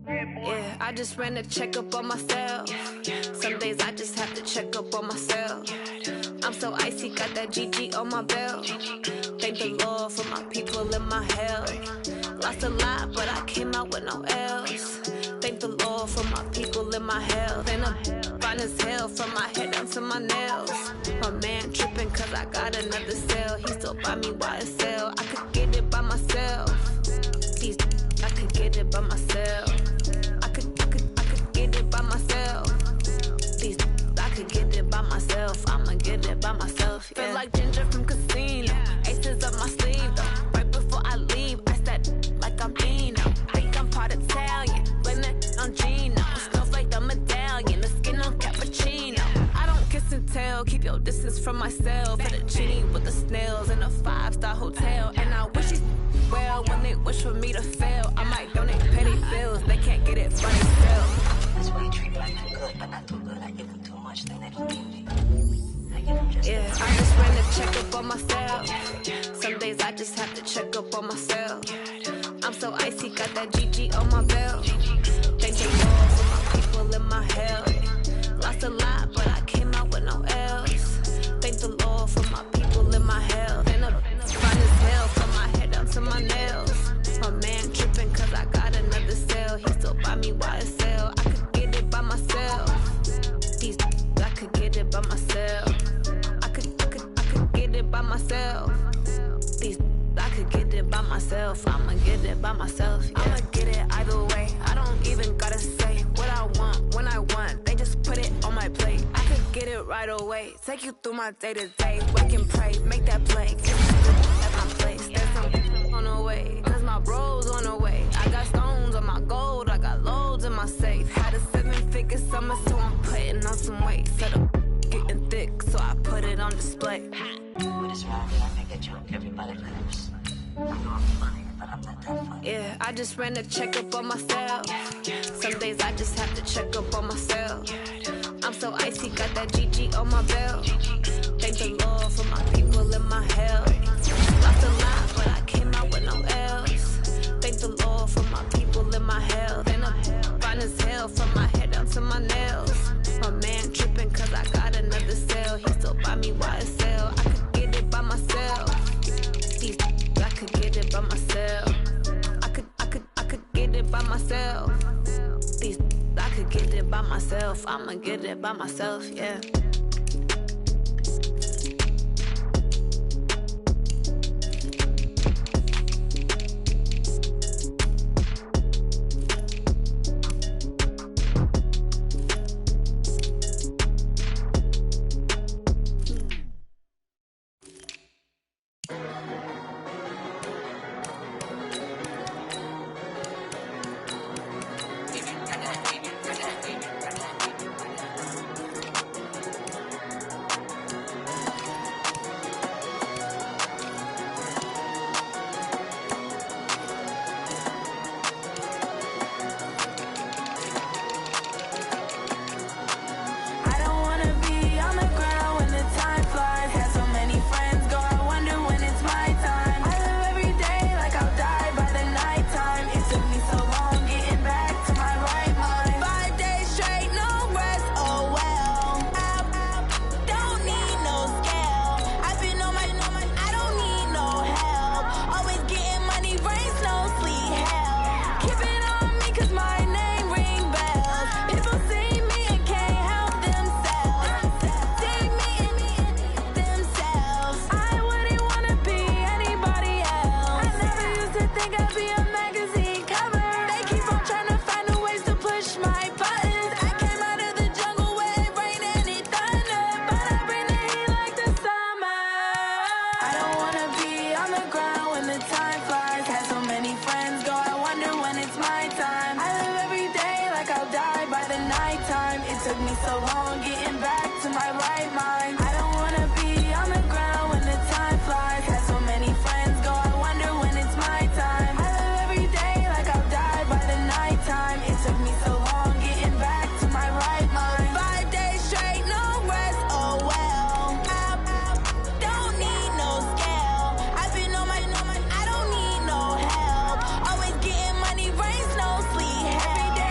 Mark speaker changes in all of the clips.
Speaker 1: Yeah, I just ran a checkup on myself. Some days I just have to check up on myself. I'm so icy, got that GG on my belt. Thank the Lord for my people and my health. Lost a lot, but I came out with no L's. Thank the Lord for my people and my health. And I'm fine as hell from my head down to my nails. My man tripping cause I got another cell. He still buy me YSL. I could get it by myself. These I could get it by myself. I could get it by myself. These I could get it by myself. I'ma get it by myself. Yeah. Feel like Ginger from Casino. Aces up my sleeve though. Right before I leave, I said like I'm Dino. Think I'm part Italian. Blame that on Gino. Smells like the medallion. The skin on cappuccino. I don't kiss and tell. Keep your distance from myself. Fettuccine with the snails in a 5-star hotel. And I wish these well when they wish for me to fail. I might donate petty bills. They can't get it for themselves.
Speaker 2: That's why you treat me like I'm good, but not too good. I give them too much, then they don't give me.
Speaker 1: Yeah, I just ran a checkup on myself. Some days I just have to check up on myself. I'm so icy, got that GG on my belt. Thank the Lord for my people and my health. Lost a lot, but I came out with no L's. Thank the Lord for my people and my health. And I'm fine as hell from my head down to my nails. My man tripping cause I got another cell. He still buy me YSL. I could get it by myself. These I could get it by myself. I could get it by myself. These I could get it by myself. I'ma get it by myself. Yeah. I'ma get it either way. I don't even gotta say what I want when I want. They just put it on my plate. I could get it right away. Take you through my day to day. Wake and pray, make that play. At my place, there's some on the way. Cause my bros on the way. I got stones on my gold. I got loads in my safe. Had a 7-figure summer, so I'm putting on some weight. Set up getting thick, so I put it on display.
Speaker 2: What is wrong? I make a joke, everybody laughs. I know I'm funny, but I'm not that funny.
Speaker 1: Yeah, I just ran a checkup on myself. Some days I just have to check up on myself. I'm so icy, got that GG on my belt. Thank the Lord for my people and my health. Lost a lot, but I came out with no L's. Thank the Lord for my people and my health. And I'm fine as hell from my head down to my nails. My man tripping cause I got another cell. He still buy me YSL. I could get it by myself. These I could get it by myself. I could get it by myself. These I could get it by myself. I'ma get it by myself, yeah.
Speaker 3: Every day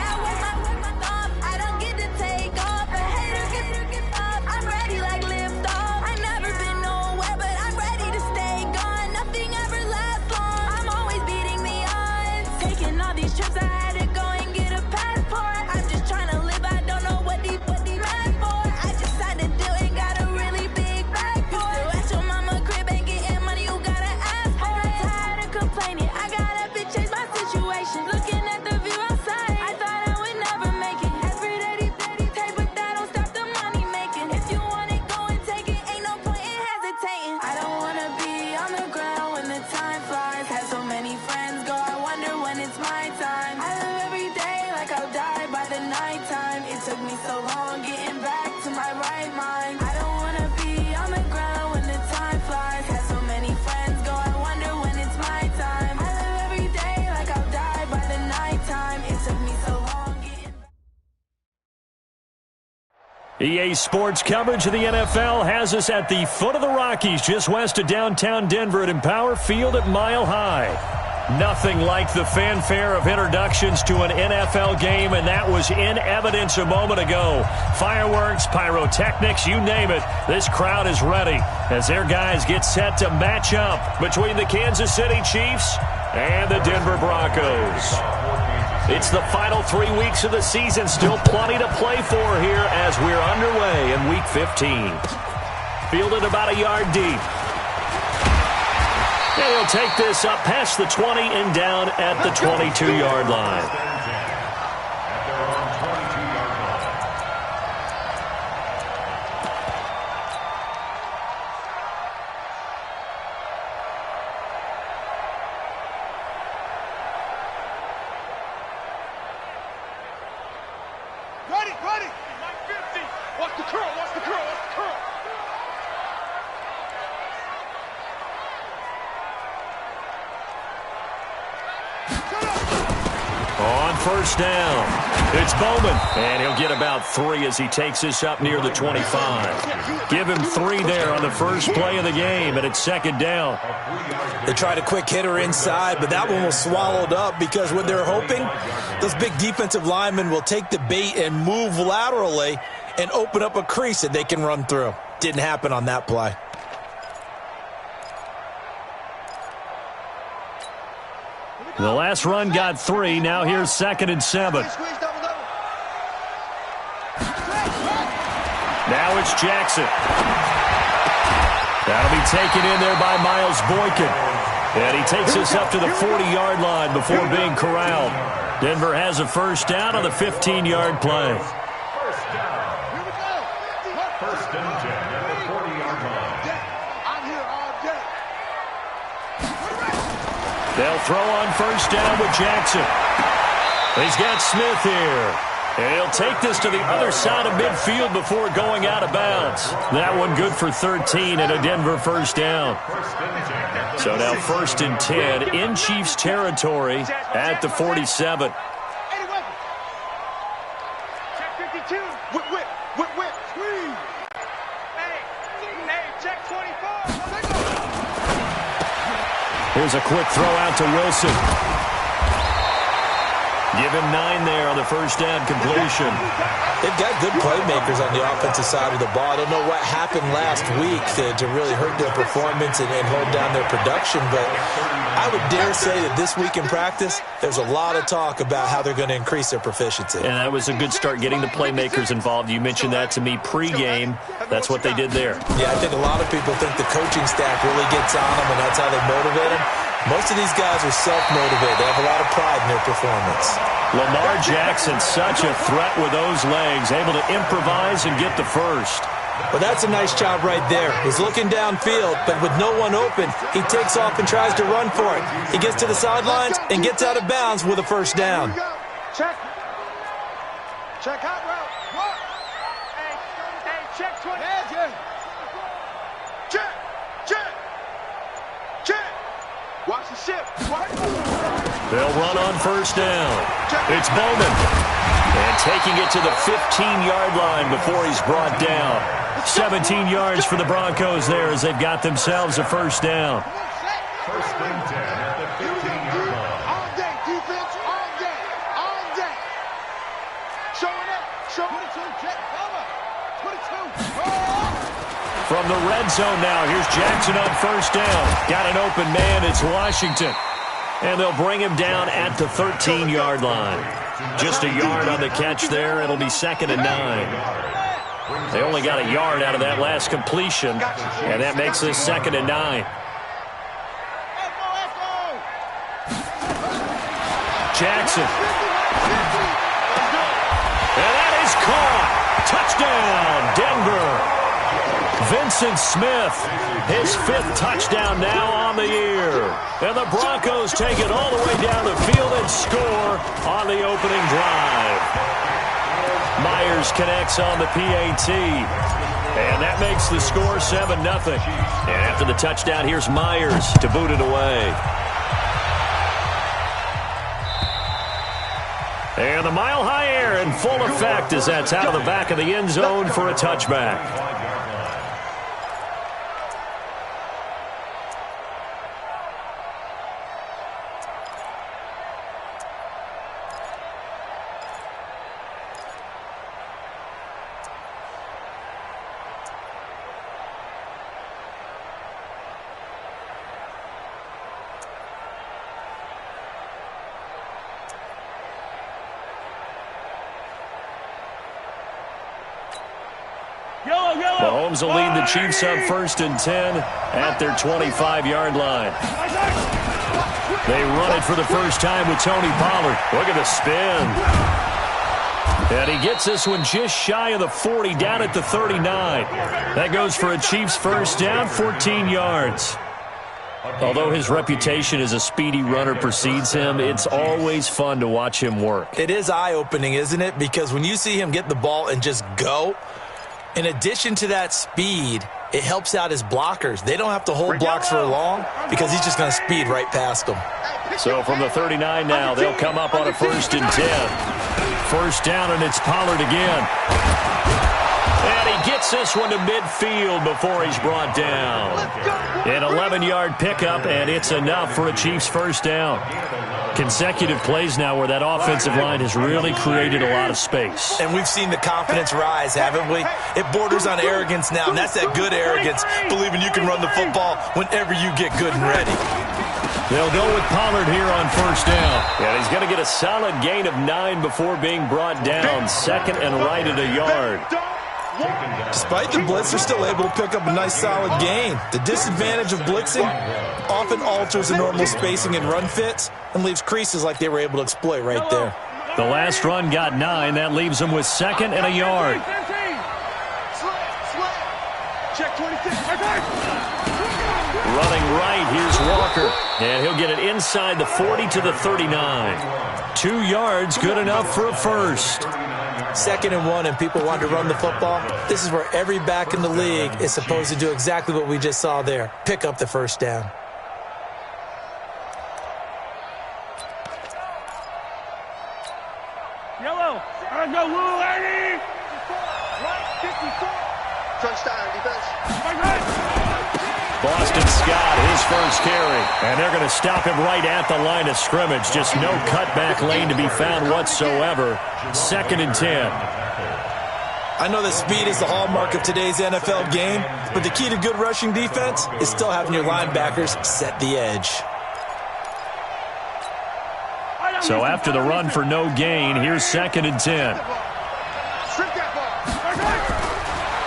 Speaker 1: trips, I had to go and get a passport. I'm just trying to live, I don't know what these mad for. I just signed a deal and got a really big bag for it. You still at your mama crib, ain't getting money, you gotta ask for it. I'm tired of complaining, I gotta change my situation. Looking at the view outside, I thought I would never make it. Every day they take, but that don't stop the money making. If you want it, go and take it, ain't no point in hesitating. I don't wanna be on the ground when the time flies. Had so many friends go, I wonder when it's my time. I live every day like I'll die by the nighttime. It took me so long getting back to my right mind. I don't wanna be on the ground when the time flies. Had so many friends go, I wonder when it's my time. I live every day like I'll die by the nighttime. It took me so long getting back.
Speaker 3: EA Sports coverage of the NFL has us at the foot of the Rockies, just west of downtown Denver at Empower Field at Mile High. Nothing like the fanfare of introductions to an NFL game, and that was in evidence a moment ago. Fireworks, pyrotechnics, you name it. This crowd is ready as their guys get set to match up between the Kansas City Chiefs and the Denver Broncos. It's the final 3 weeks of the season. Still plenty to play for here as we're underway in Week 15. Fielded about a yard deep. And he'll take this up past the 20 and down at the 22-yard line.
Speaker 4: Ready! 950! Watch the curl!
Speaker 3: On first down, it's Bowman, and he'll get about 3 as he takes this up near the 25. Give him 3 there on the first play of the game, and it's second down.
Speaker 5: They tried a quick hitter inside, but that one was swallowed up because what they're hoping, those big defensive linemen will take the bait and move laterally and open up a crease that they can run through. Didn't happen on that play.
Speaker 3: The last run got 3. Now here's 2nd and 7. Now it's Jackson. That'll be taken in there by Miles Boykin. And he takes us up to the 40-yard line before being corralled. Denver has a first down on the 15-yard play.
Speaker 4: First and 10 at the 40-yard line. I'm here all day.
Speaker 3: They'll throw on first down with Jackson. He's got Smith here. And he'll take this to the other side of midfield before going out of bounds. That one good for 13 and a Denver first down. So now 1st and 10 in Chiefs territory at the 47.
Speaker 4: Check 52. Whip. Squeeze. Hey, check 24.
Speaker 3: Here's a quick throw out to Wilson. Give him 9 there on the first down completion.
Speaker 5: They've got good playmakers on the offensive side of the ball. I don't know what happened last week to really hurt their performance and hold down their production, but I would dare say that this week in practice, there's a lot of talk about how they're going to increase their proficiency.
Speaker 3: And that was a good start getting the playmakers involved. You mentioned that to me pregame. That's what they did there.
Speaker 5: Yeah, I think a lot of people think the coaching staff really gets on them, and that's how they motivate them. Most of these guys are self-motivated. They have a lot of pride in their performance.
Speaker 3: Lamar Jackson, such a threat with those legs, able to improvise and get the first.
Speaker 5: Well, that's a nice job right there. He's looking downfield, but with no one open, he takes off and tries to run for it. He gets to the sidelines and gets out of bounds with a first down.
Speaker 4: Check out route. What? Hey, check 20. Check. Watch the ship.
Speaker 3: They'll run on first down. It's Bowman. And taking it to the 15-yard line before he's brought down. 17 yards for the Broncos there as they've got themselves a first down.
Speaker 4: First and 10 at the 15-yard line. All day, defense, all day. Showing up. 22, check, cover. 22.
Speaker 3: From the red zone now, here's Jackson on first down. Got an open man, it's Washington. And they'll bring him down at the 13-yard line. Just a yard on the catch there. It'll be 2nd and 9. They only got a yard out of that last completion, and that makes this 2nd and 9. Jackson. And that is caught. Touchdown, Denver. Vincent Smith, his 5th touchdown now on the year. And the Broncos take it all the way down the field and score on the opening drive. Myers connects on the PAT. And that makes the score 7-0. And after the touchdown, here's Myers to boot it away. And the mile-high air in full effect as that's out of the back of the end zone for a touchback. Mahomes will lead the Chiefs up 1st and 10 at their 25-yard line. They run it for the first time with Tony Pollard. Look at the spin. And he gets this one just shy of the 40, down at the 39. That goes for a Chiefs first down, 14 yards. Although his reputation as a speedy runner precedes him, it's always fun to watch him work.
Speaker 5: It is eye-opening, isn't it? Because when you see him get the ball and just go, in addition to that speed, it helps out his blockers. They don't have to hold blocks for long because he's just going to speed right past them.
Speaker 3: So from the 39 now, they'll come up on a 1st and 10. First down, and it's Pollard again. And he gets this one to midfield before he's brought down. An 11-yard pickup, and it's enough for a Chiefs first down. Consecutive plays now where that offensive line has really created a lot of space.
Speaker 5: And we've seen the confidence rise, haven't we? It borders on arrogance now, and that's that good arrogance, believing you can run the football whenever you get good and ready.
Speaker 3: They'll go with Pollard here on first down. And he's going to get a solid gain of 9 before being brought down. 2nd and right at a yard.
Speaker 5: Despite the blitz, they're still able to pick up a nice solid gain. The disadvantage of blitzing often alters the normal spacing and run fits and leaves creases like they were able to exploit right there.
Speaker 3: The last run got 9. That leaves them with 2nd and a yard.
Speaker 4: Check 26.
Speaker 3: Running right, here's Walker. And he'll get it inside the 40 to the 39. 2 yards, good enough for a first.
Speaker 5: 2nd and 1, and people want to run the football. This is where every back in the league is supposed to do exactly what we just saw there. Pick up the first down.
Speaker 4: Yellow. I go, Woo, Eddie. Right, 54. Touchdown, defense.
Speaker 3: Boston Scott, his first carry. And they're going to stop him right at the line of scrimmage. Just no cutback lane to be found whatsoever. 2nd and 10.
Speaker 5: I know that speed is the hallmark of today's NFL game, but the key to good rushing defense is still having your linebackers set the edge.
Speaker 3: So after the run for no gain, here's 2nd and 10.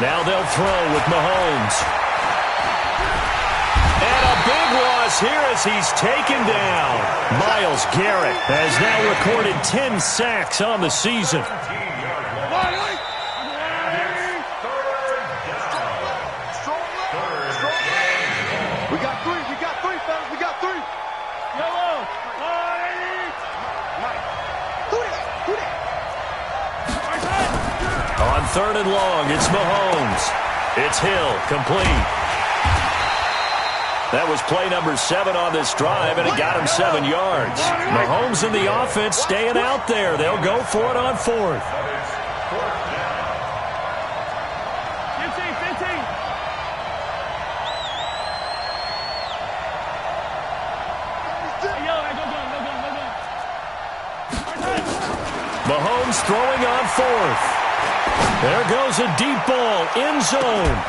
Speaker 3: Now they'll throw with Mahomes. And a big loss here as he's taken down. Myles Garrett has now recorded 10 sacks on the season.
Speaker 4: We got three, fellas, we got 3. Yellow.
Speaker 3: On 3rd and long, it's Mahomes. It's Hill, complete. That was play number 7 on this drive, and it got him 7 yards. Mahomes and the offense staying out there. They'll go for it on 4th. 15. Mahomes throwing on 4th. There goes a deep ball, end zone.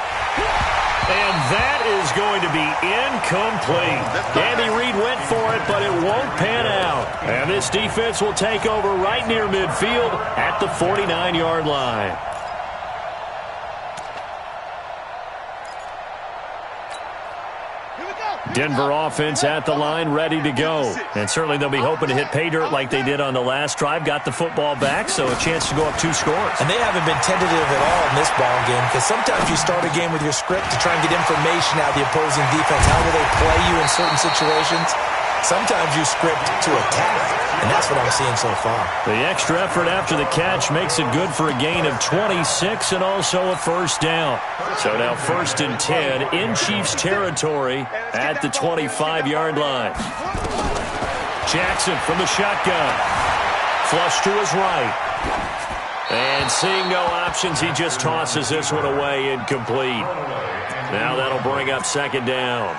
Speaker 3: And that is going to be incomplete. Andy Reid went for it, but it won't pan out. And this defense will take over right near midfield at the 49-yard line. Denver offense at the line, ready to go. And certainly they'll be hoping to hit pay dirt like they did on the last drive. Got the football back, so a chance to go up 2 scores.
Speaker 5: And they haven't been tentative at all in this ball game, because sometimes you start a game with your script to try and get information out of the opposing defense. How will they play you in certain situations? Sometimes you script to attack, and that's what I'm seeing so far.
Speaker 3: The extra effort after the catch makes it good for a gain of 26 and also a first down. So now 1st and 10 in Chiefs territory at the 25-yard line. Jackson from the shotgun. Flush to his right. And seeing no options, he just tosses this one away, incomplete. Now that'll bring up 2nd down.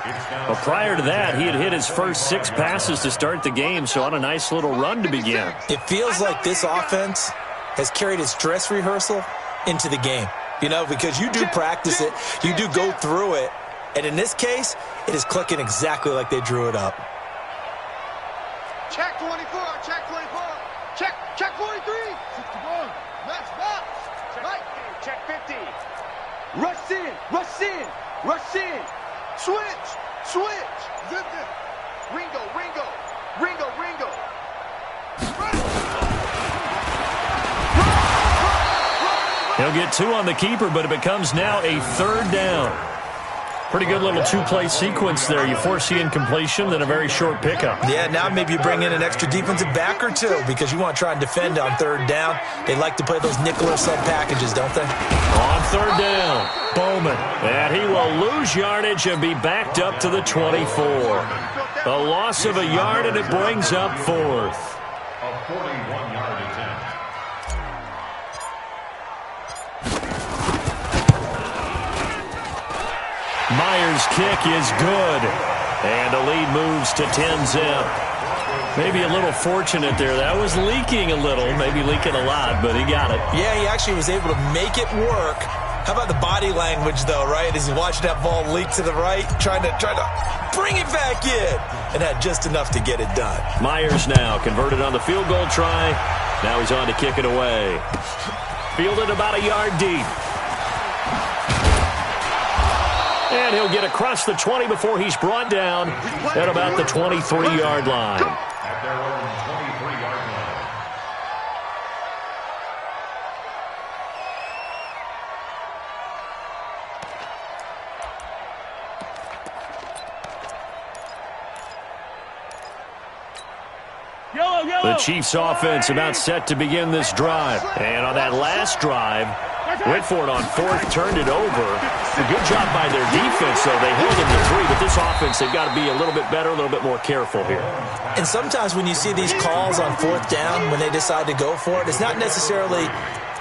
Speaker 3: But prior to that, he had hit his first 6 passes to start the game, so on a nice little run to begin.
Speaker 5: It feels like this offense has carried its dress rehearsal into the game. You know, because you do practice it, you do go through it, and in this case, it is clicking exactly like they drew it up.
Speaker 4: Check 24, check 24, check 43. 61, match box. Right. Check 50. Rush in, rush in, rush in. Switch, switch. Zip it. Ringo, Ringo, Ringo, Ringo.
Speaker 3: He'll get 2 on the keeper, but it becomes now a 3rd down. Pretty good little 2-play sequence there. You force the incompletion, then a very short pickup.
Speaker 5: Yeah, now maybe you bring in an extra defensive back or 2 because you want to try and defend on 3rd down. They like to play those nickel or sub packages, don't they?
Speaker 3: On 3rd down, Bowman. And he will lose yardage and be backed up to the 24. A loss of a yard, and it brings up 4th.
Speaker 6: A 41-yard attempt.
Speaker 3: Myers' kick is good. And the lead moves to 10-zip. Maybe a little fortunate there. That was leaking a little, maybe leaking a lot, but he got it.
Speaker 5: Yeah, he actually was able to make it work. How about the body language, though, right? As he watched that ball leak to the right, trying to bring it back in, and had just enough to get it done.
Speaker 3: Myers now converted on the field goal try. Now he's on to kick it away. Fielded about a yard deep. And he'll get across the 20 before he's brought down at about the 23-yard line.
Speaker 6: At their own 23-yard line.
Speaker 3: The Chiefs offense about set to begin this drive. And on that last drive, went for it on 4th, turned it over. A good job by their defense, though. They held them to 3, but this offense, they've got to be a little bit better, a little bit more careful here.
Speaker 5: And sometimes when you see these calls on 4th down, when they decide to go for it, it's not necessarily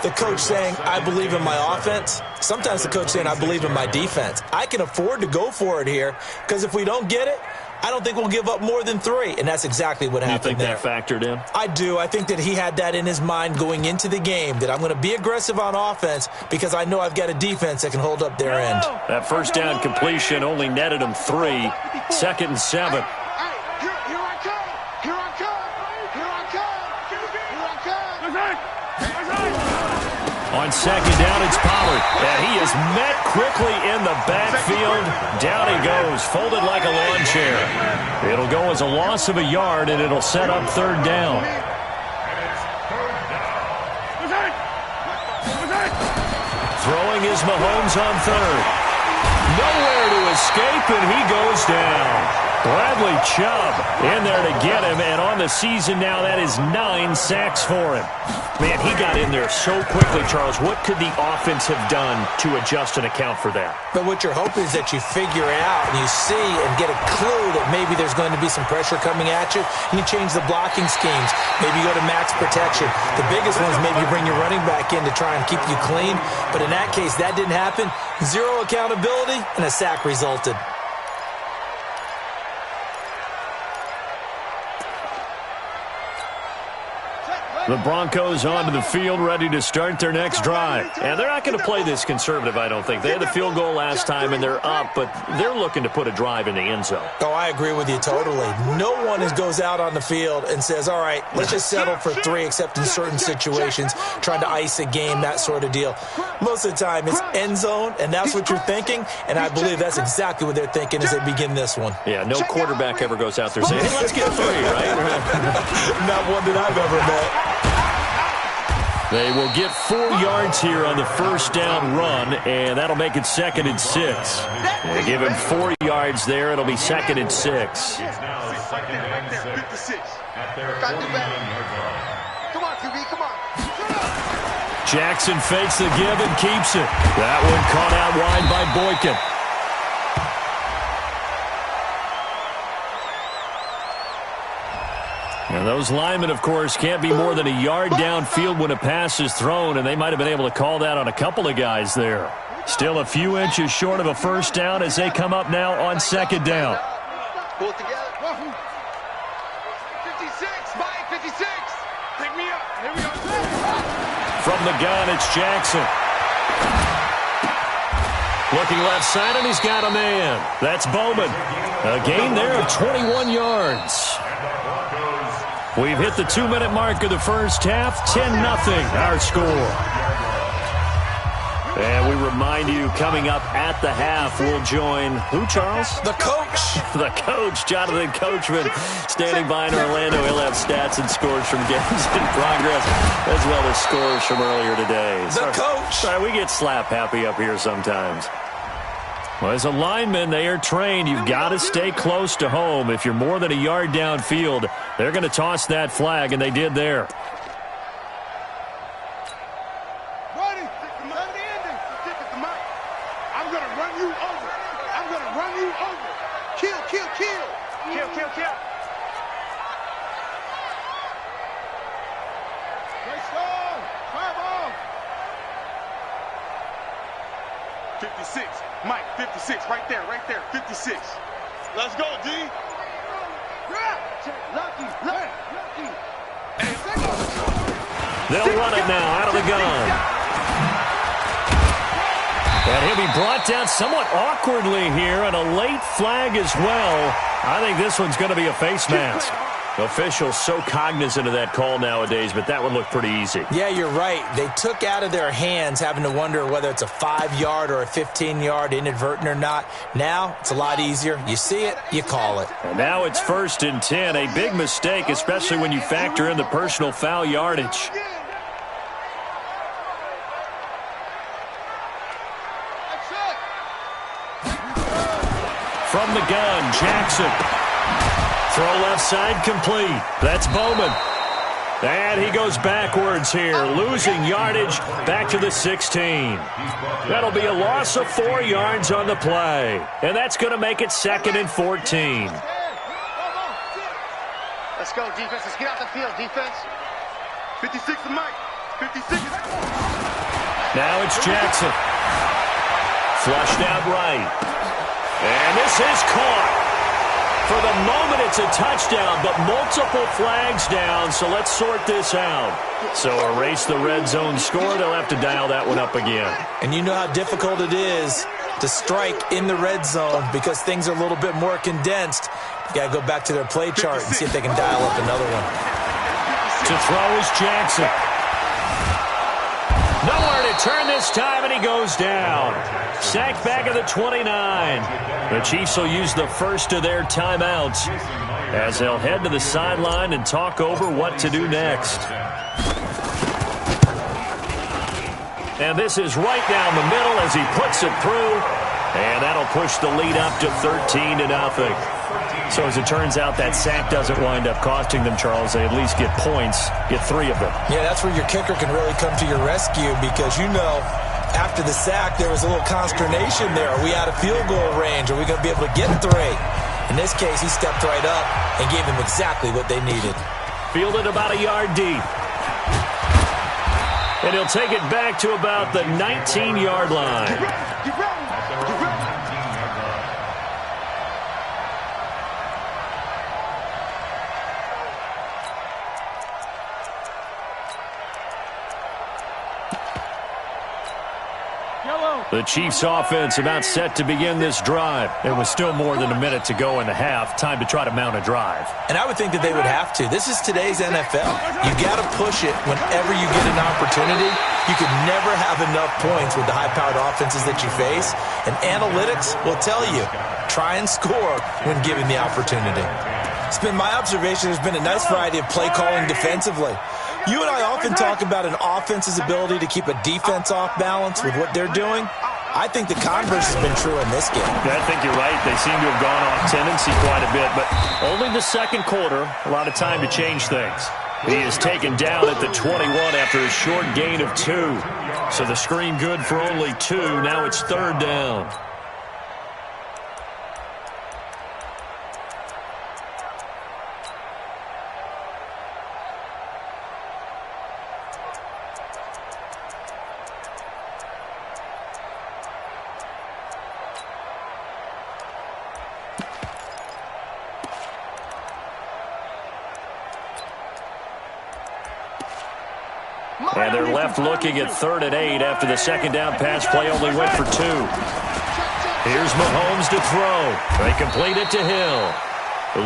Speaker 5: the coach saying, I believe in my offense. Sometimes the coach saying, I believe in my defense. I can afford to go for it here, because if we don't get it, I don't think we'll give up more than 3, and that's exactly what happened there.
Speaker 3: You think that factored in?
Speaker 5: I do. I think that he had that in his mind going into the game, that I'm going to be aggressive on offense because I know I've got a defense that can hold up their end.
Speaker 3: That first down completion only netted him 3. 2nd and 7.
Speaker 4: Here I come. Here I come. Here I come. Here I come.
Speaker 3: On 2nd down, it's Pollard. And he is met quickly in the backfield. Down he goes, folded like a lawn chair. It'll go as a loss of a yard, and it'll set up 3rd down. Throwing is Mahomes on 3rd. Nowhere to escape, and he goes down. Bradley Chubb in there to get him, and on the season now, that is 9 sacks for him. Man, he got in there so quickly, Charles. What could the offense have done to adjust and account for that?
Speaker 5: But what you're hoping is that you figure out and you see and get a clue that maybe there's going to be some pressure coming at you, and you change the blocking schemes. Maybe you go to max protection. The biggest one is maybe you bring your running back in to try and keep you clean. But in that case, that didn't happen. 0 accountability, and a sack resulted.
Speaker 3: The Broncos onto the field, ready to start their next drive. And they're not going to play this conservative, I don't think. They had the field goal last time, and they're up, but they're looking to put a drive in the end zone.
Speaker 5: Oh, I agree with you totally. No one goes out on the field and says, all right, let's just settle for 3, except in certain situations, trying to ice a game, that sort of deal. Most of the time, it's end zone, and that's what you're thinking, and I believe that's exactly what they're thinking as they begin this one.
Speaker 3: Yeah, no quarterback ever goes out there saying, hey, let's get 3, right?
Speaker 5: Not one that I've ever met.
Speaker 3: They will get 4 yards here on the first down run, and that'll make it 2nd and 6. They give him 4 yards there. It'll be 2nd and 6.
Speaker 4: Come on, QB, come on.
Speaker 3: Jackson fakes the give and keeps it. That one caught out wide by Boykin. And those linemen, of course, can't be more than a yard downfield when a pass is thrown, and they might have been able to call that on a couple of guys there. Still a few inches short of a first down as they come up now on 2nd down.
Speaker 4: Pull it together. 56, Mike, 56. Pick me up. Here we go.
Speaker 3: From the gun, it's Jackson. Looking left side, and he's got a man. That's Bowman. A gain there of 21 yards. We've hit the 2-minute mark of the first half. 10-0 our score. And we remind you, coming up at the half, we'll join who, Charles?
Speaker 5: The coach.
Speaker 3: The coach, Jonathan Coachman, standing by in Orlando. He'll have stats and scores from games in progress, as well as scores from earlier today.
Speaker 5: The coach.
Speaker 3: Sorry, we get slap happy up here sometimes. Well, as a lineman, they are trained. You've got to stay close to home. If you're more than a yard downfield, they're going to toss that flag, and they did there.
Speaker 4: Buddy, I'm going to run you over. I'm going to run you over. Kill, kill, kill. Kill, kill, kill. Let's go. 56. Mike, 56. Right there, 56. Let's go, D. Lucky.
Speaker 3: They'll run it now out of the gun. And he'll be brought down somewhat awkwardly here, and a late flag as well. I think this one's going to be a face mask. Officials so cognizant of that call nowadays, but that would look pretty easy.
Speaker 5: Yeah, you're right. They took out of their hands having to wonder whether it's a 5-yard or a 15-yard inadvertent or not. Now, it's a lot easier. You see it, you call it.
Speaker 3: And now it's 1st and 10. A big mistake, especially when you factor in the personal foul yardage. From the gun, Jackson. Throw left side complete. That's Bowman. And he goes backwards here, losing yardage back to the 16. That'll be a loss of 4 yards on the play. And that's going to make it 2nd and 14.
Speaker 4: Let's go, defense. Let's get out the field, defense. 56 to Mike. 56.
Speaker 3: Now it's Jackson. Flushed out right. And this is caught. For the moment, it's a touchdown, but multiple flags down, so let's sort this out. So erase the red zone score. They'll have to dial that one up again.
Speaker 5: And you know how difficult it is to strike in the red zone because things are a little bit more condensed. You got to go back to their play chart and see if they can dial up another one.
Speaker 3: To throw is Jackson. Nowhere to turn this time, and he goes down. Sacked back at the 29. The Chiefs will use the first of their timeouts as they'll head to the sideline and talk over what to do next. And this is right down the middle as he puts it through. And that'll push the lead up to 13-0. So as it turns out, that sack doesn't wind up costing them, Charles. They at least get points, get 3 of them.
Speaker 5: Yeah, that's where your kicker can really come to your rescue because, you know, after the sack, there was a little consternation there. Are we out of field goal range? Are we going to be able to get 3? In this case, he stepped right up and gave them exactly what they needed.
Speaker 3: Fielded about a yard deep. And he'll take it back to about the 19-yard line. The Chiefs offense about set to begin this drive. It was still more than a minute to go in the half. Time to try to mount a drive.
Speaker 5: And I would think that they would have to. This is today's NFL. You got to push it whenever you get an opportunity. You can never have enough points with the high-powered offenses that you face. And analytics will tell you, try and score when given the opportunity. It's been my observation there's been a nice variety of play calling defensively. You and I often talk about an offense's ability to keep a defense off balance with what they're doing. I think the converse has been true in this game.
Speaker 3: Yeah, I think you're right. They seem to have gone off tendency quite a bit, but only the second quarter, a lot of time to change things. He is taken down at the 21 after a short gain of 2. So the screen good for only 2. Now it's third down. And they're left looking at 3rd and 8 after the second down pass play only went for 2. Here's Mahomes to throw. They complete it to Hill.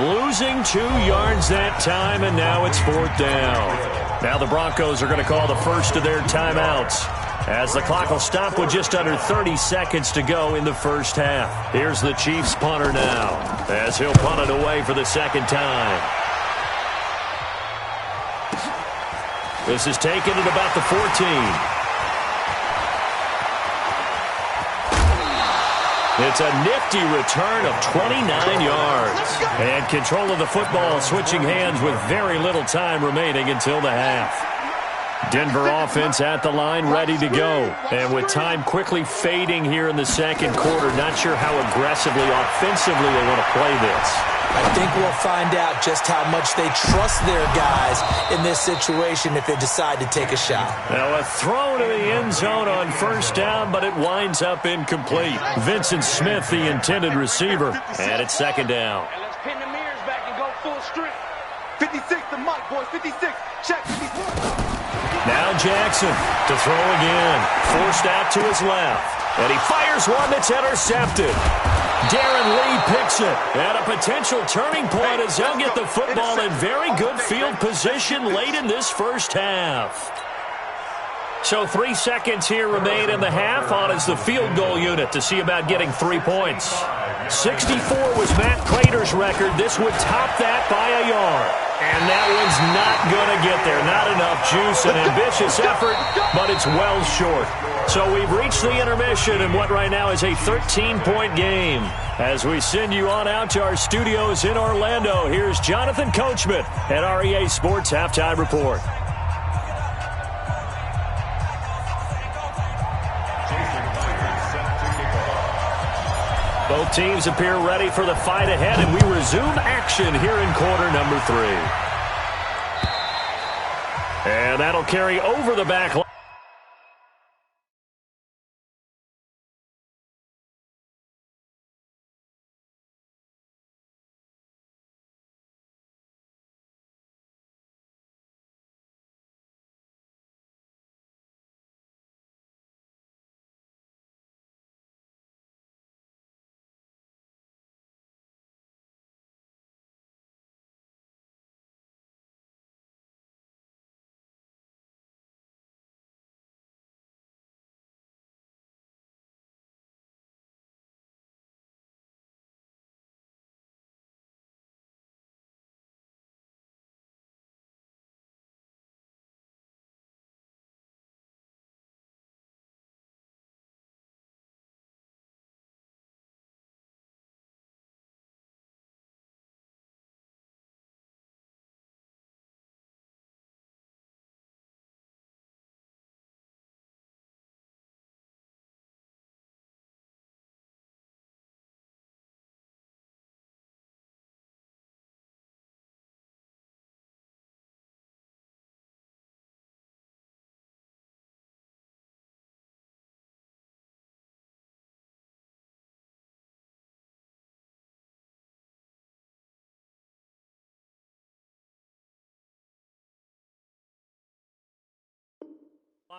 Speaker 3: Losing 2 yards that time, and now it's 4th down. Now the Broncos are going to call the first of their timeouts, as the clock will stop with just under 30 seconds to go in the first half. Here's the Chiefs punter now, as he'll punt it away for the second time. This is taken at about the 14. It's a nifty return of 29 yards. And control of the football switching hands with very little time remaining until the half. Denver offense at the line, ready to go. And with time quickly fading here in the second quarter, not sure how aggressively, offensively they want to play this.
Speaker 5: I think we'll find out just how much they trust their guys in this situation if they decide to take a shot.
Speaker 3: Now a throw to the end zone on first down, but it winds up incomplete. Vincent Smith, the intended receiver, and it's second down.
Speaker 4: And let's pin the mirrors back and go full strength. 56 to Mike, boys. 56. Check 54.
Speaker 3: Now Jackson to throw again. Forced out to his left. And he fires one that's intercepted. Darren Lee picks it at a potential turning point as they'll get the football in very good field position late in this first half. So 3 seconds here remain in the half. On is the field goal unit to see about getting 3 points. 64 was Matt Prater's record. This would top that by a yard. And that one's not going to get there. Not enough juice, an ambitious effort, but it's well short. So we've reached the intermission in what right now is a 13-point game. As we send you on out to our studios in Orlando, here's Jonathan Coachman at REA Sports Halftime Report. Both teams appear ready for the fight ahead, and we resume action here in quarter number 3. And that'll carry over the back line.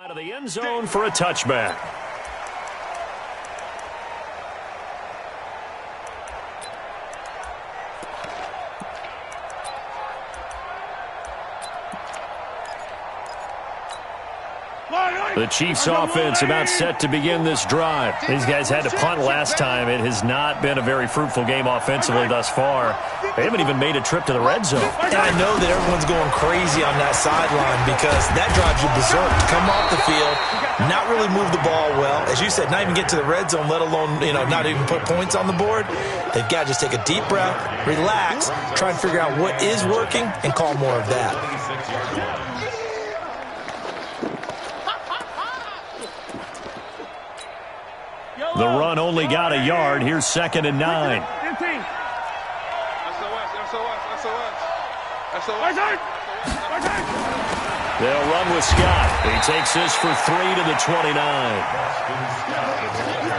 Speaker 3: Out of the end zone for a touchback. The Chiefs offense about set to begin this drive. These guys had to punt last time. It has not been a very fruitful game offensively thus far. They haven't even made a trip to the red zone.
Speaker 5: And I know that everyone's going crazy on that sideline because that drives you berserk to come off the field, not really move the ball well. As you said, not even get to the red zone, let alone, not even put points on the board. They've got to just take a deep breath, relax, try and figure out what is working, and call more of that.
Speaker 3: The run only got a yard. Here's 2nd and 9. They'll run with Scott. He takes this for 3 to the 29.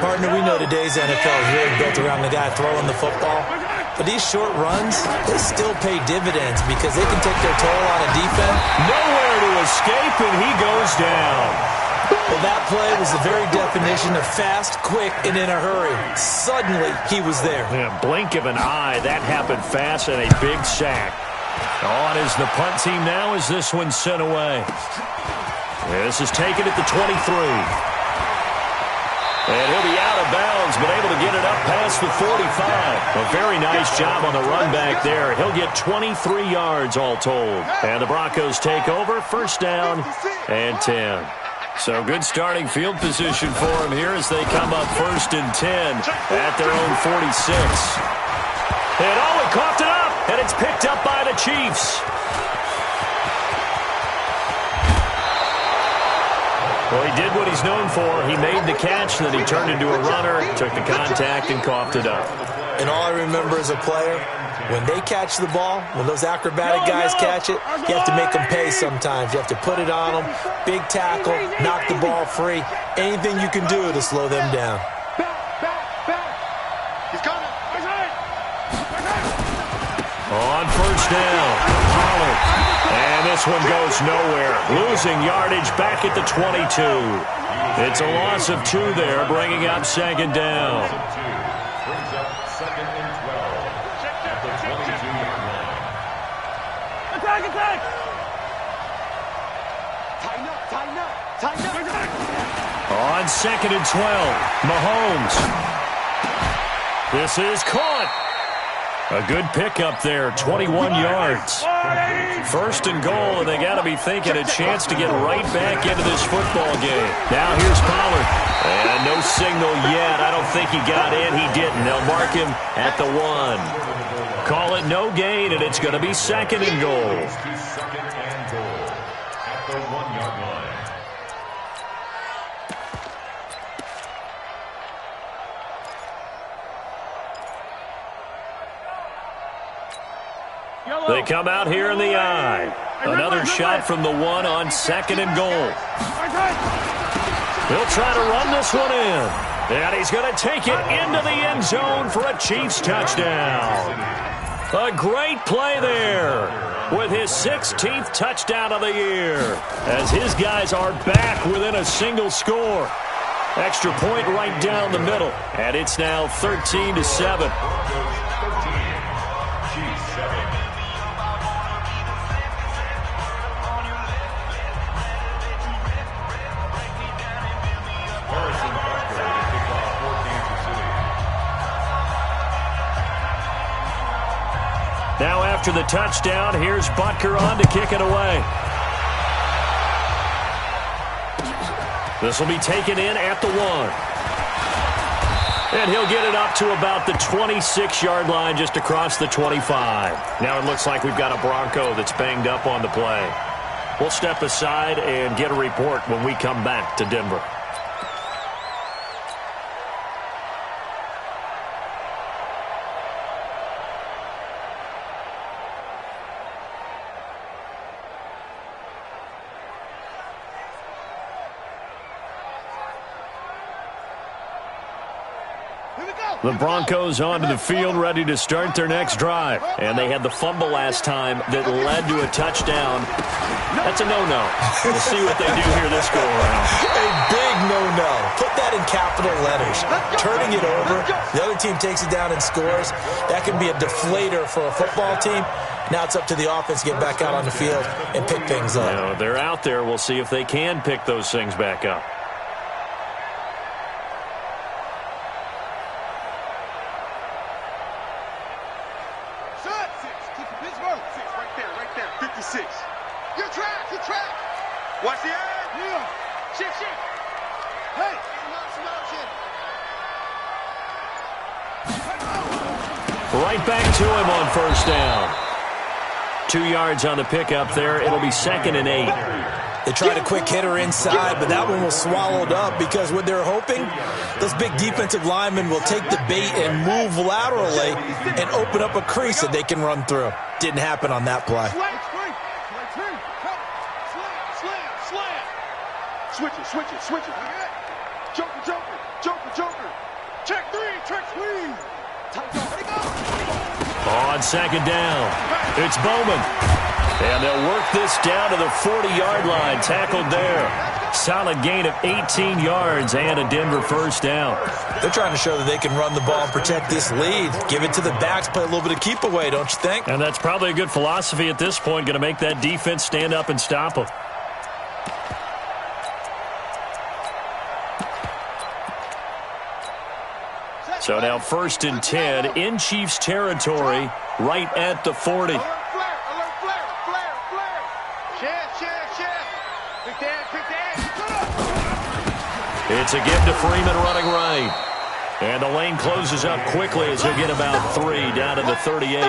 Speaker 5: Partner, we know today's NFL is really built around the guy throwing the football. But these short runs, they still pay dividends because they can take their toll on a defense.
Speaker 3: Nowhere to escape, and he goes down.
Speaker 5: Well, that play was the very definition of fast, quick, and in a hurry. Suddenly, he was there.
Speaker 3: In a blink of an eye, that happened fast and a big sack. On is the punt team now as this one's sent away. This is taken at the 23. And he'll be out of bounds, but able to get it up past the 45. A very nice job on the run back there. He'll get 23 yards all told. And the Broncos take over, 1st down and 10. So good starting field position for them here as they come up 1st and 10 at their own 46. And he coughed it up, and it's picked up by the Chiefs. Well, he did what he's known for. He made the catch, then he turned into a runner, took the contact, and coughed it up.
Speaker 5: And all I remember as a player, when they catch the ball, when those acrobatic guys catch it, you have to make them pay sometimes. You have to put it on them, big tackle, knock the ball free. Anything you can do to slow them down.
Speaker 4: He's coming.
Speaker 3: On 1st down, Pollard. And this one goes nowhere. Losing yardage back at the 22. It's a loss of 2 there, bringing up 2nd down.
Speaker 6: Brings up 2nd and 12 at the 22-yard line.
Speaker 4: Attack! Tighten up!
Speaker 3: On 2nd and 12, Mahomes. This is caught. A good pickup there, 21 yards. 1st and goal, and they got to be thinking a chance to get right back into this football game. Now here's Pollard. And no signal yet. I don't think he got in. He didn't. They'll mark him at the 1. Call it no gain, and it's going to be 2nd and goal.
Speaker 6: 2nd and goal at the 1-yard line.
Speaker 3: They come out here in the eye. Another shot from the 1 on 2nd and goal. He'll try to run this one in. And he's going to take it into the end zone for a Chiefs touchdown. A great play there with his 16th touchdown of the year as his guys are back within a single score. Extra point right down the middle. And it's now 13-7. Now after the touchdown, here's Butker on to kick it away. This will be taken in at the 1. And he'll get it up to about the 26-yard line just across the 25. Now it looks like we've got a Bronco that's banged up on the play. We'll step aside and get a report when we come back to Denver. The Broncos onto the field, ready to start their next drive. And they had the fumble last time that led to a touchdown. That's a no-no. We'll see what they do here this go-around.
Speaker 5: A big no-no. Put that in capital letters. Turning it over, the other team takes it down and scores. That can be a deflator for a football team. Now it's up to the offense to get back out on the field and pick things up.
Speaker 3: Now, they're out there. We'll see if they can pick those things back up.
Speaker 4: Pittsburgh. 6, right there. 56. Your track. Watch the end. Yeah. Shift. Hey.
Speaker 3: Right back to him on first down. 2 yards on the pickup there. It'll be 2nd and 8.
Speaker 5: They tried a quick hitter inside, but that one was swallowed up because what they're hoping, those big defensive linemen will take the bait and move laterally and open up a crease that they can run through. Didn't happen on that play.
Speaker 4: Slam. Switch it. Joker. Check three.
Speaker 3: On 2nd down, it's Bowman. And they'll work this down to the 40-yard line. Tackled there. Solid gain of 18 yards and a Denver first down.
Speaker 5: They're trying to show that they can run the ball and protect this lead. Give it to the backs, play a little bit of keep away, don't you think?
Speaker 3: And that's probably a good philosophy at this point. Going to make that defense stand up and stop them. So now 1st and 10 in Chiefs territory, right at the 40.
Speaker 4: Alert flare. Chef. Big Dan.
Speaker 3: It's a give to Freeman running right. And the lane closes up quickly as he'll get about 3 down to the 38.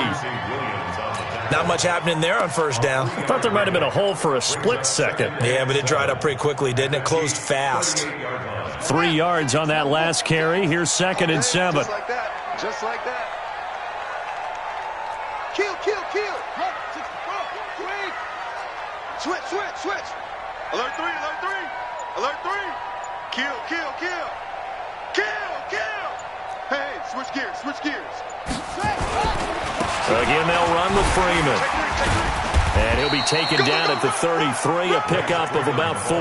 Speaker 5: Not much happening there on first down.
Speaker 3: I thought there might have been a hole for a split second.
Speaker 5: Yeah, but it dried up pretty quickly, didn't it? Closed fast.
Speaker 3: 3 yards on that last carry. Here's 2nd and 7.
Speaker 4: Just like that. Kill. Switch. Alert 3. Kill. Hey, switch gears.
Speaker 3: Again, they'll run with Freeman. And he'll be taken down at the 33, a pickup of about 4.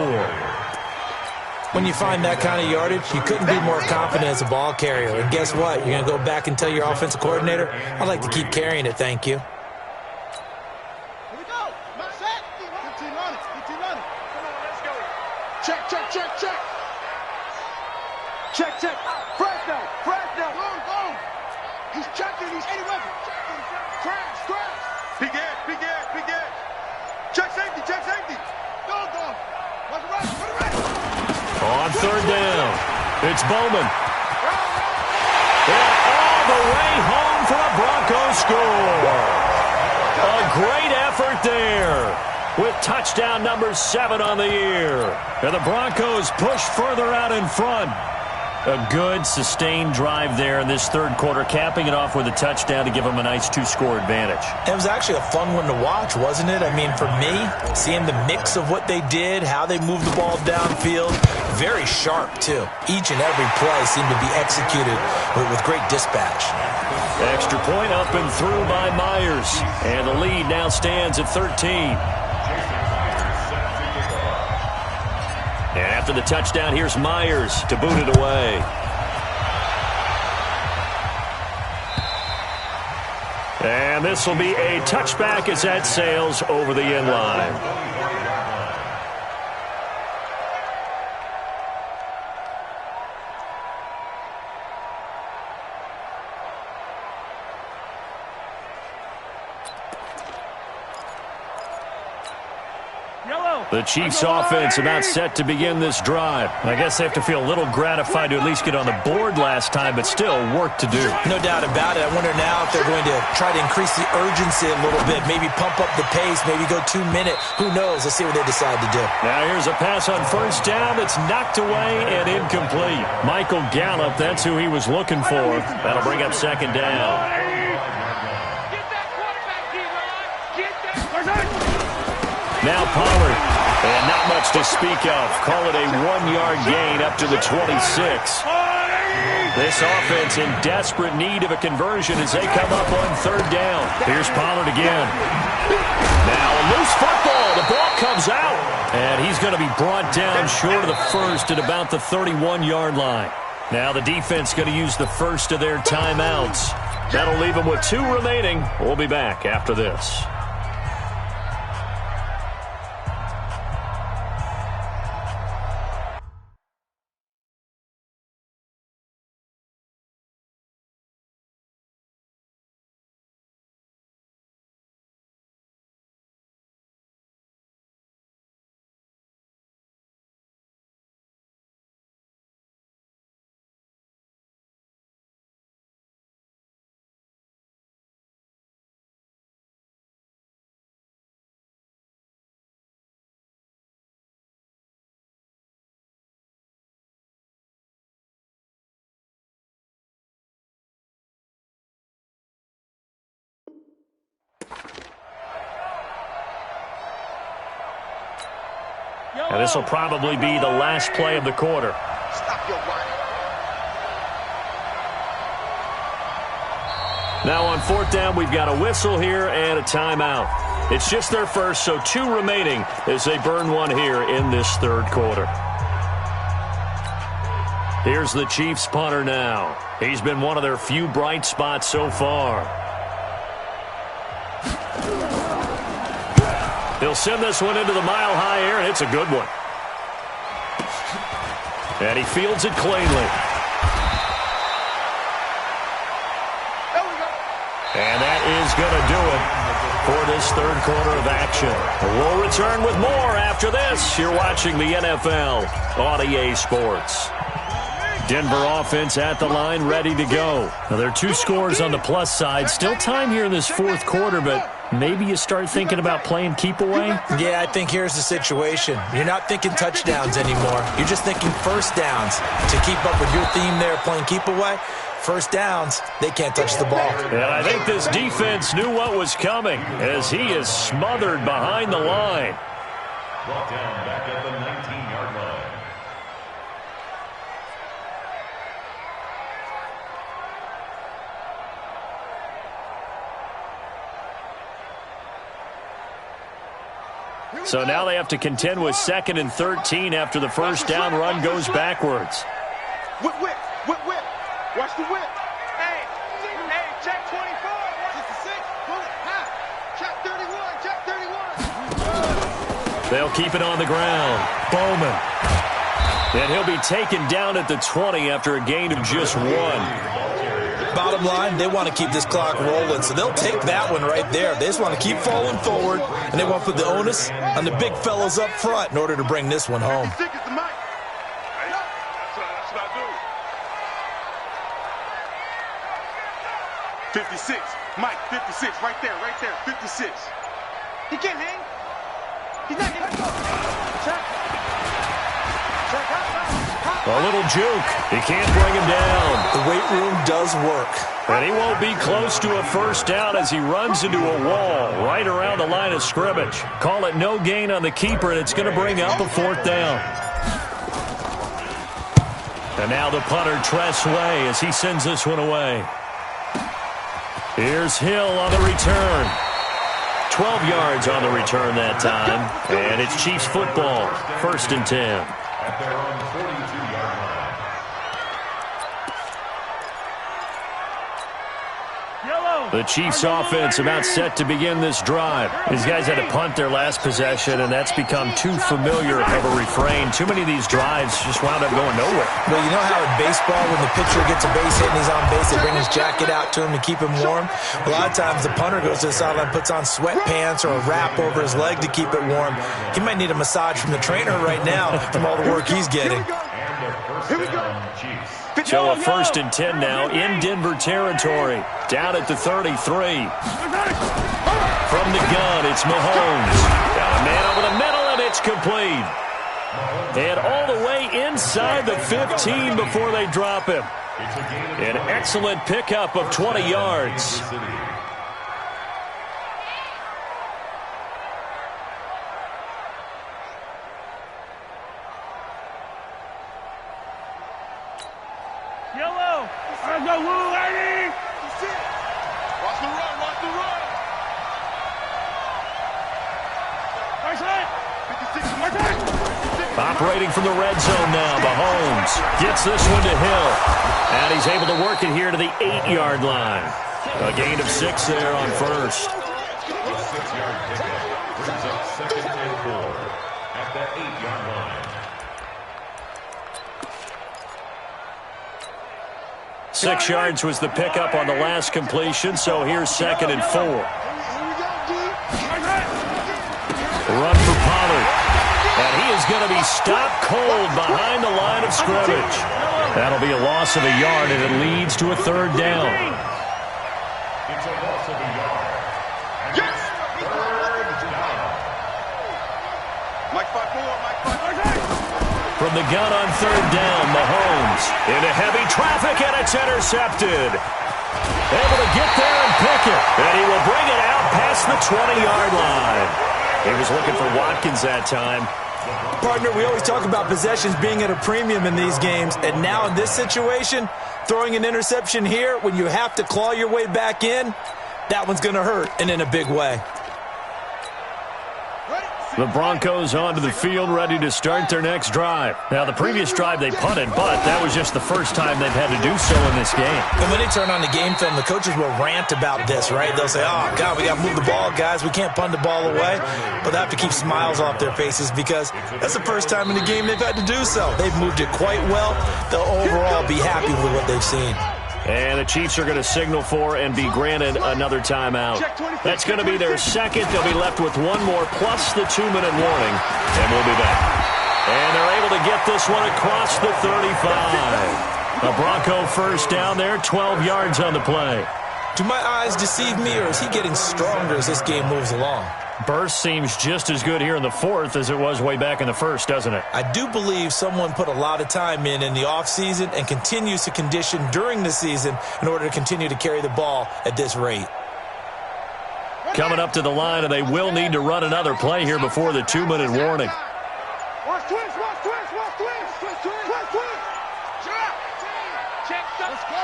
Speaker 5: When you find that kind of yardage, you couldn't be more confident as a ball carrier. And guess what? You're going to go back and tell your offensive coordinator, I'd like to keep carrying it, thank you.
Speaker 4: Here we go. Set. 15 on it. Come on, let's go. Check. Fresno. Boom. He's checking. He's any weapon. Crash. Big Ed. Check safety. Go. Watch it right.
Speaker 3: On 3rd down, it's Bowman. And all the way home for a Broncos score. A great effort there with touchdown number 7 on the year. And the Broncos push further out in front. A good, sustained drive there in this 3rd quarter, capping it off with a touchdown to give them a nice 2-score advantage.
Speaker 5: It was actually a fun one to watch, wasn't it? I mean, for me, seeing the mix of what they did, how they moved the ball downfield, very sharp, too. Each and every play seemed to be executed with great dispatch.
Speaker 3: Extra point up and through by Myers. And the lead now stands at 13. And after the touchdown, here's Myers to boot it away. And this will be a touchback as that sails over the end line. The Chiefs offense about set to begin this drive. I guess they have to feel a little gratified to at least get on the board last time, but still work to do.
Speaker 5: No doubt about it. I wonder now if they're going to try to increase the urgency a little bit, maybe pump up the pace, maybe go 2 minutes. Who knows? Let's see what they decide to do.
Speaker 3: Now here's a pass on first down that's knocked away and incomplete. Michael Gallup, that's who he was looking for. That'll bring up 2nd down. Now Pollard, and not much to speak of. Call it a 1-yard gain up to the 26. This offense in desperate need of a conversion as they come up on third down. Here's Pollard again. Now a loose football. The ball comes out. And he's going to be brought down short of the first at about the 31-yard line. Now the defense going to use the first of their timeouts. That'll leave them with 2 remaining. We'll be back after this. And this will probably be the last play of the quarter.
Speaker 4: Stop your whining.
Speaker 3: Now on fourth down, we've got a whistle here and a timeout. It's just their first, so 2 remaining as they burn one here in this third quarter. Here's the Chiefs punter now. He's been one of their few bright spots so far. He'll send this one into the mile-high air, and it's a good one. And he fields it cleanly. And that is going to do it for this third quarter of action. We'll return with more after this. You're watching the NFL on EA Sports. Denver offense at the line, ready to go. Now, there are 2 scores on the plus side. Still time here in this fourth quarter, but maybe you start thinking about playing keep away?
Speaker 5: Yeah, I think here's the situation. You're not thinking touchdowns anymore. You're just thinking first downs. To keep up with your theme there, playing keep away, first downs, they can't touch the ball.
Speaker 3: And I think this defense knew what was coming as he is smothered behind the line.
Speaker 6: Brought down back at the 19-yard line.
Speaker 3: So now they have to contend with 2nd and 13 after the first down run goes backwards.
Speaker 4: Whip, whip, whip, whip. Watch the whip. Hey, check 24. Just a 6. Pull it. Check 31. Check 31.
Speaker 3: They'll keep it on the ground. Bowman. And he'll be taken down at the 20 after a gain of just 1.
Speaker 5: Bottom line, they want to keep this clock rolling, so they'll take that one right there. They just want to keep falling forward, and they want to put the onus on the big fellas up front in order to bring this one home.
Speaker 4: 56 is the mic. That's what I do. 56. Mike, 56. Right there, 56. He can't hang. He's not getting. Check.
Speaker 3: A little juke. He can't bring him down.
Speaker 5: The weight room does work.
Speaker 3: And he won't be close to a first down as he runs into a wall right around the line of scrimmage. Call it no gain on the keeper, and it's going to bring up a fourth down. And now the punter, Tress Way, as he sends this one away. Here's Hill on the return. 12 yards on the return that time. And it's Chiefs football. 1st and 10.
Speaker 6: At their own 42-yard line.
Speaker 3: The Chiefs offense about set to begin this drive. These guys had to punt their last possession, and that's become too familiar of a refrain. Too many of these drives just wound up going nowhere.
Speaker 5: Well, you know how in baseball, when the pitcher gets a base hit and he's on base, they bring his jacket out to him to keep him warm? A lot of times the punter goes to the sideline, puts on sweatpants or a wrap over his leg to keep it warm. He might need a massage from the trainer right now from all the work he's getting.
Speaker 6: Here we go. Chiefs.
Speaker 3: So a 1st and 10 now in Denver territory. Down at the 33. From the gun, it's Mahomes. Got a man over the middle, and it's complete. And all the way inside the 15 before they drop him. An excellent pickup of 20 yards.
Speaker 4: Yellow. Let's go, Woo, lady. Watch the run, watch the run. Nice hit. 56.
Speaker 3: Operating from the red zone now, Mahomes gets this one to Hill. And he's able to work it here to the 8-yard line. A gain of 6 there on first.
Speaker 6: A 6-yard pickup brings up 2nd and 4 at the 8-yard line.
Speaker 3: 6 yards was the pickup on the last completion, so here's 2nd and 4. Run for Pollard. And he is going to be stopped cold behind the line of scrimmage. That'll be a loss of a yard, and it leads to a 3rd down.
Speaker 6: It's a loss of a yard. Yes! 3rd down.
Speaker 4: Mike 5-4, Mike 5-4.
Speaker 3: From the gun on 3rd down, Mahomes into heavy traffic, and it's intercepted. Able to get there and pick it, and he will bring it out past the 20-yard line. He was looking for Watkins that time.
Speaker 5: Partner, we always talk about possessions being at a premium in these games, and now in this situation, throwing an interception here when you have to claw your way back in, that one's going to hurt, and in a big way.
Speaker 3: The Broncos onto the field, ready to start their next drive. Now, the previous drive they punted, but that was just the first time they've had to do so in this game.
Speaker 5: And when they turn on the game film, the coaches will rant about this, right? They'll say, oh, God, we got to move the ball, guys. We can't punt the ball away. But they have to keep smiles off their faces because that's the first time in the game they've had to do so. They've moved it quite well. They'll overall be happy with what they've seen.
Speaker 3: And the Chiefs are going to signal for and be granted another timeout. That's going to be their second. They'll be left with one more plus the 2-minute warning, and we'll be back. And they're able to get this one across the 35. A Bronco first down there, 12 yards on the play.
Speaker 5: Do my eyes deceive me, or is he getting stronger as this game moves along?
Speaker 3: Burst seems just as good here in the 4th as it was way back in the 1st, doesn't it?
Speaker 5: I do believe someone put a lot of time in the offseason and continues to condition during the season in order to continue to carry the ball at this rate.
Speaker 3: Coming up to the line, and they will need to run another play here before the 2-minute warning.
Speaker 4: Watch twist, watch twist, watch twist, twist, twist, twist, twist. Check, let's go.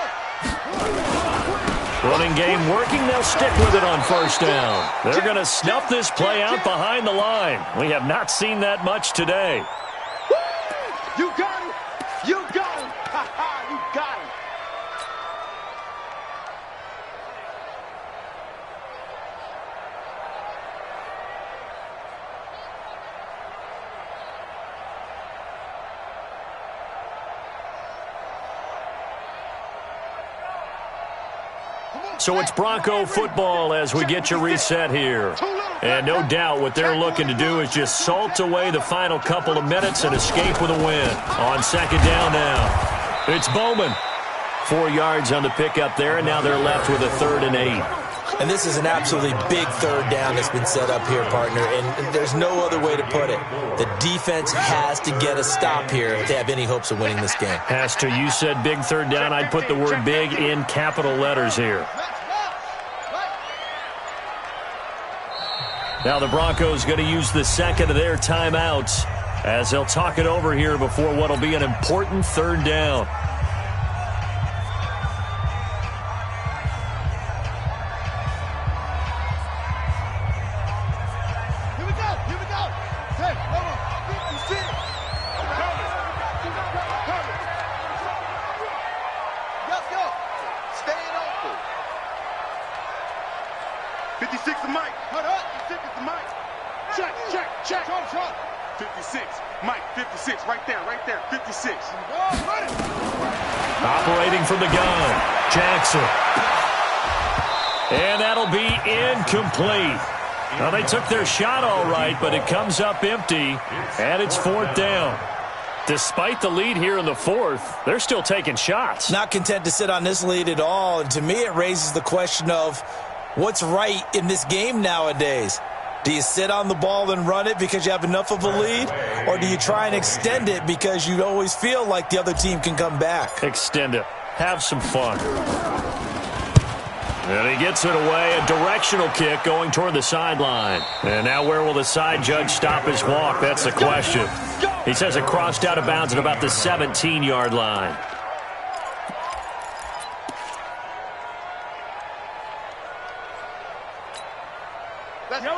Speaker 3: Running game working. They'll stick with it on 1st down. They're going to snuff this play out behind the line. We have not seen that much today.
Speaker 4: You got it. You got it. Ha ha, you got it.
Speaker 3: So it's Bronco football as we get you reset here. And no doubt what they're looking to do is just salt away the final couple of minutes and escape with a win. On 2nd down now, it's Bowman. 4 yards on the pickup there, and now they're left with a 3rd and 8.
Speaker 5: And this is an absolutely big 3rd down that's been set up here, partner, and there's no other way to put it. The defense has to get a stop here if they have any hopes of winning this game.
Speaker 3: Has to. You said big 3rd down. I'd put the word big in capital letters here. Now the Broncos going to use the 2nd of their timeouts as they'll talk it over here before what will be an important 3rd down.
Speaker 4: Here we go, here we go. Hey, hold on. 56. Let's go. Stay in open. 56 to Mike. Hold up. 56 to Mike. Check, check, check. 56. Mike, 56. Right there, 56.
Speaker 3: Operating from the gun, Jackson. And that'll be incomplete. Now, they took their shot all right, but it comes up empty, and it's 4th down. Despite the lead here in the 4th, they're still taking shots.
Speaker 5: Not content to sit on this lead at all, and to me it raises the question of what's right in this game nowadays. Do you sit on the ball and run it because you have enough of a lead? Or do you try and extend it because you always feel like the other team can come back?
Speaker 3: Extend it. Have some fun. And he gets it away. A directional kick going toward the sideline. And now where will the side judge stop his walk? That's the question. He says it crossed out of bounds at about the 17-yard line.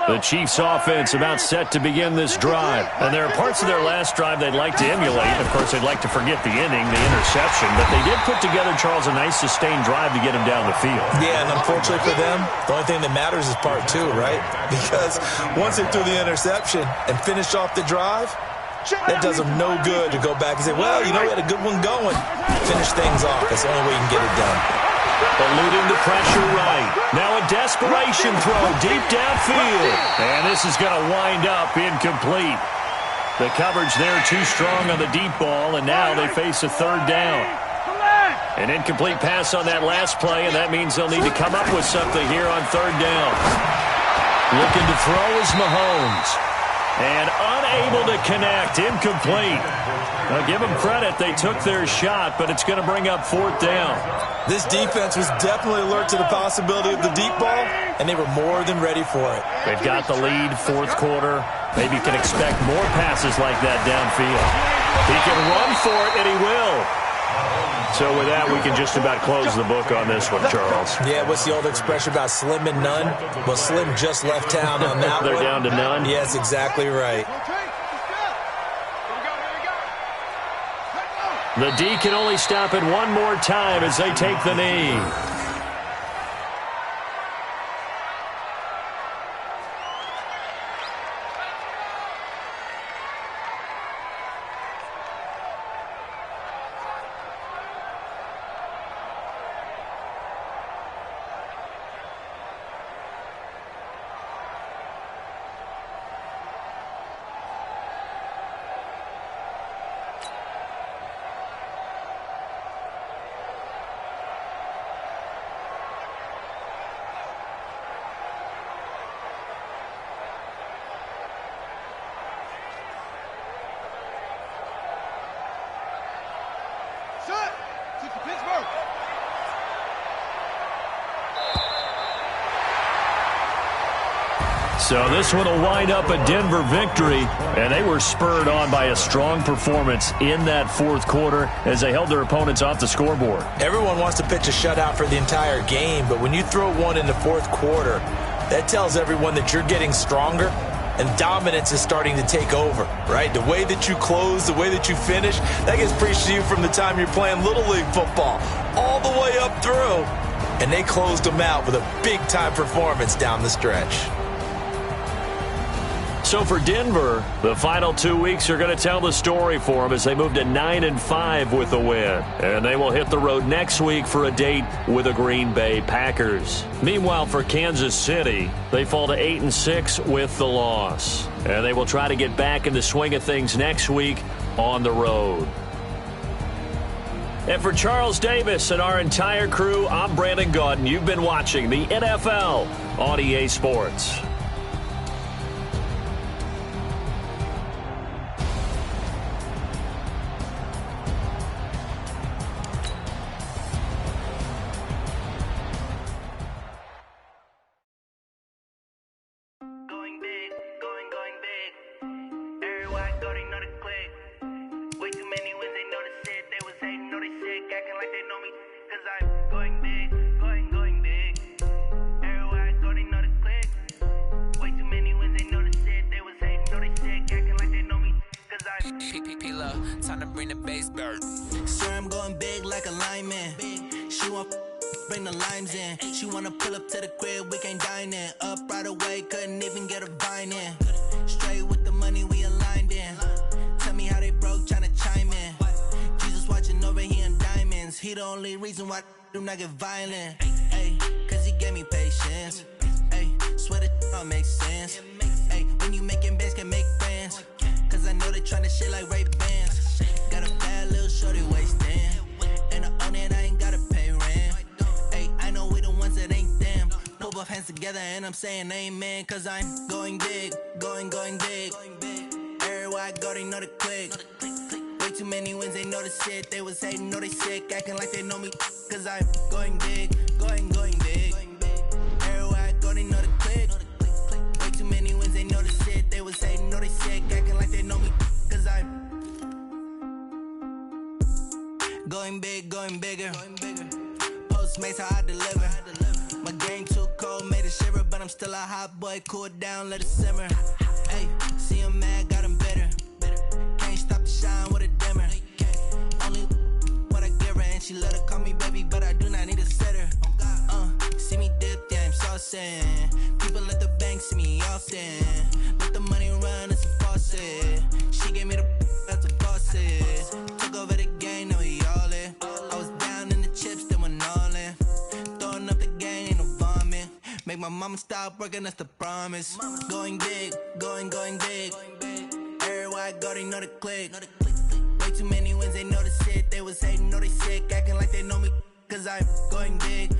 Speaker 3: The Chiefs offense about set to begin this drive. And there are parts of their last drive they'd like to emulate. Of course, they'd like to forget the inning, the interception. But they did put together, Charles, a nice sustained drive to get him down the field.
Speaker 5: Yeah, and unfortunately for them, the only thing that matters is part two, right? Because once they threw the interception and finished off the drive, that does them no good to go back and say, well, you know, we had a good one going. Finish things off. That's the only way you can get it done.
Speaker 3: Eluding the pressure right. Now a desperation throw deep downfield. And this is going to wind up incomplete. The coverage there too strong on the deep ball, and now they face a third down. An incomplete pass on that last play, and that means they'll need to come up with something here on third down. Looking to throw is Mahomes. And unable to connect, incomplete. Now give them credit, they took their shot, but it's going to bring up fourth down.
Speaker 5: This defense was definitely alert to the possibility of the deep ball, and they were more than ready for it.
Speaker 3: They've got the lead, fourth quarter. Maybe you can expect more passes like that downfield. He can run for it, and he will. So with that, we can just about close the book on this one, Charles.
Speaker 5: Yeah, what's the old expression about slim and none? Well, Slim just left town on that
Speaker 3: They're down to none?
Speaker 5: Yes, exactly right.
Speaker 3: The D can only stop it one more time as they take the knee. So this one will wind up a Denver victory, and they were spurred on by a strong performance in that fourth quarter as they held their opponents off the scoreboard.
Speaker 5: Everyone wants to pitch a shutout for the entire game, but when you throw one in the fourth quarter, that tells everyone that you're getting stronger and dominance is starting to take over, right? The way that you close, the way that you finish, that gets preached to you from the time you're playing Little League football all the way up through. And they closed them out with a big-time performance down the stretch.
Speaker 3: So for Denver, the final 2 weeks are going to tell the story for them as they move to 9-5 with a win. And they will hit the road next week for a date with the Green Bay Packers. Meanwhile, for Kansas City, they fall to 8-6 with the loss. And they will try to get back in the swing of things next week on the road. And for Charles Davis and our entire crew, I'm Brandon Gaudin. You've been watching the NFL on EA Sports.
Speaker 7: Time to bring the bass bird.
Speaker 8: Sir, I'm going big like a lineman. She want bring the limes in. She wanna pull up to the crib, we can't dine in. Up right away, couldn't even get a vine in. Straight with the money we aligned in. Tell me how they broke, tryna chime in. Jesus watching over here in diamonds. He the only reason why do not get violent. Ay, cause he gave me patience. Ay, swear that don't make sense. Ay, when you making bands, can make friends. Cause I know they tryna shit like Ray Bans. Got a bad little shorty wasting. And I own it, I ain't gotta pay rent. Ay, I know we the ones that ain't them. Put both hands together and I'm saying amen. Cause I'm going big, going big. Everywhere I go, they know the click. Way too many wins, they know the shit. They was hating, know they sick, acting like they know me. Cause I'm going big, going big. Everywhere I go, they know the click. Way too many wins, they know the shit. They was hating, know they sick, acting like they know me. Cause I'm going big, going bigger. Postmates how I deliver. My game too cold, made a shiver, but I'm still a hot boy, cool it down, let it simmer. Hey, see him mad, got him bitter. Can't stop the shine with a dimmer. Only what I give her, and she let her call me baby, but I do not need a sitter. See me dip, yeah, I'm saucing. People at the bank see me often. Let the money run, it's a faucet. She gave me the that's a faucet. Took over the game, now we all in. I was down in the chips, then went all in. Throwing up the game, ain't no vomit. Make my mama stop working, that's the promise. Going big, going big. Everywhere I go, they know the click. Way too many wins, they know the shit. They was hating, know they sick, acting like they know me. Cause I'm going big.